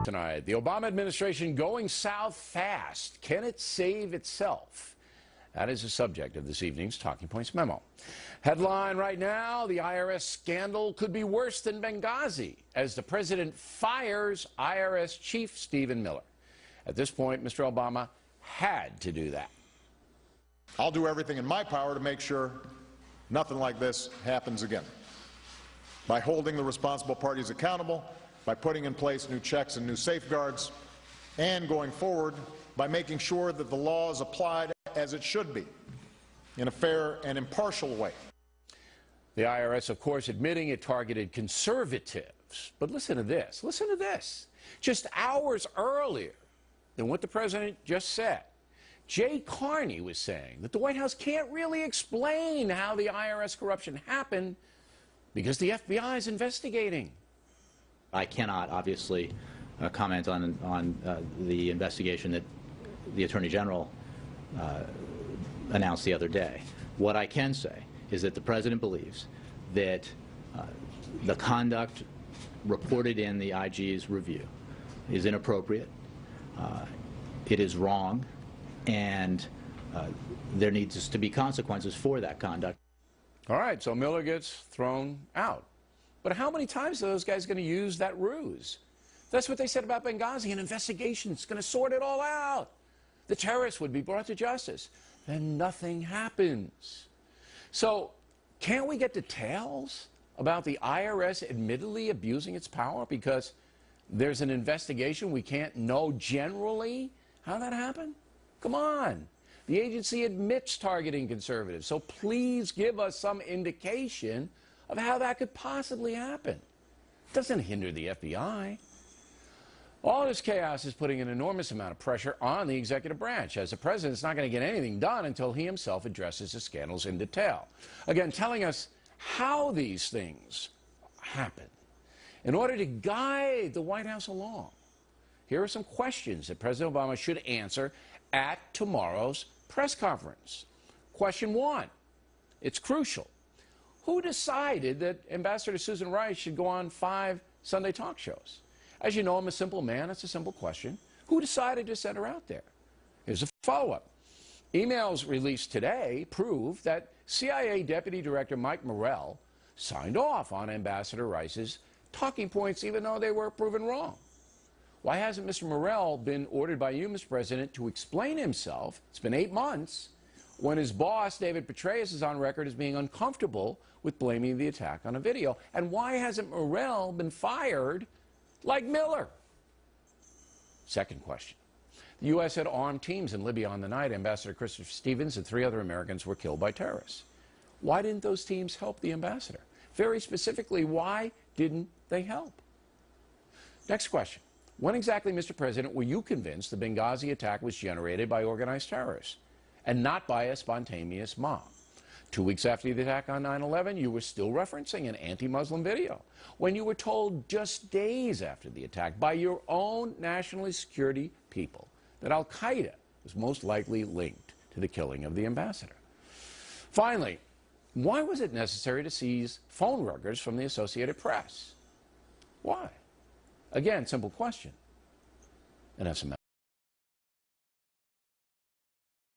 Tonight, the Obama administration going south fast. Can it save itself? That is the subject of this evening's Talking Points memo. Headline right now, the IRS scandal could be worse than Benghazi as the president fires IRS Chief Stephen Miller. At this point, Mr. Obama had to do that. I'll do everything in my power to make sure nothing like this happens again. By holding the responsible parties accountable, by putting in place new checks and new safeguards, and going forward by making sure that the law is applied as it should be, in a fair and impartial way. The IRS, of course, admitting it targeted conservatives. But listen to this. Listen to this. Just hours earlier than what the president just said, Jay Carney was saying that the White House can't really explain how the IRS corruption happened because the FBI is investigating. I cannot, obviously, comment on the investigation that the Attorney General announced the other day. What I can say is that the President believes that the conduct reported in the IG's review is inappropriate, it is wrong, and there needs to be consequences for that conduct. All right, so Miller gets thrown out. But how many times are those guys going to use that ruse? That's what they said about Benghazi. An investigation is going to sort it all out. The terrorists would be brought to justice. Then nothing happens. So can't we get details about the IRS admittedly abusing its power because there's an investigation? We can't know generally how that happened? Come on. The agency admits targeting conservatives. So please give us some indication of how that could possibly happen. It doesn't hinder the FBI. All this chaos is putting an enormous amount of pressure on the executive branch, as the president's not going to get anything done until he himself addresses the scandals in detail. Again, telling us how these things happen in order to guide the White House along. Here are some questions that President Obama should answer at tomorrow's press conference. Question 1. It's crucial. Who decided that Ambassador Susan Rice should go on 5 Sunday talk shows? As you know, I'm a simple man. It's a simple question. Who decided to send her out there? Here's a follow-up. Emails released today prove that CIA Deputy Director Mike Morrell signed off on Ambassador Rice's talking points, even though they were proven wrong. Why hasn't Mr. Morrell been ordered by you, Mr. President, to explain himself? It's been 8 months. When his boss, David Petraeus, is on record as being uncomfortable with blaming the attack on a video? And why hasn't Morrell been fired like Miller? Second question. The U.S. had armed teams in Libya on the night Ambassador Christopher Stevens and 3 other Americans were killed by terrorists. Why didn't those teams help the ambassador? Very specifically, why didn't they help? Next question. When exactly, Mr. President, were you convinced the Benghazi attack was generated by organized terrorists and not by a spontaneous mob? 2 weeks after the attack on 9/11, you were still referencing an anti-Muslim video when you were told just days after the attack by your own national security people that al-Qaeda was most likely linked to the killing of the ambassador. Finally, why was it necessary to seize phone records from the Associated Press? Why? Again, simple question. And have some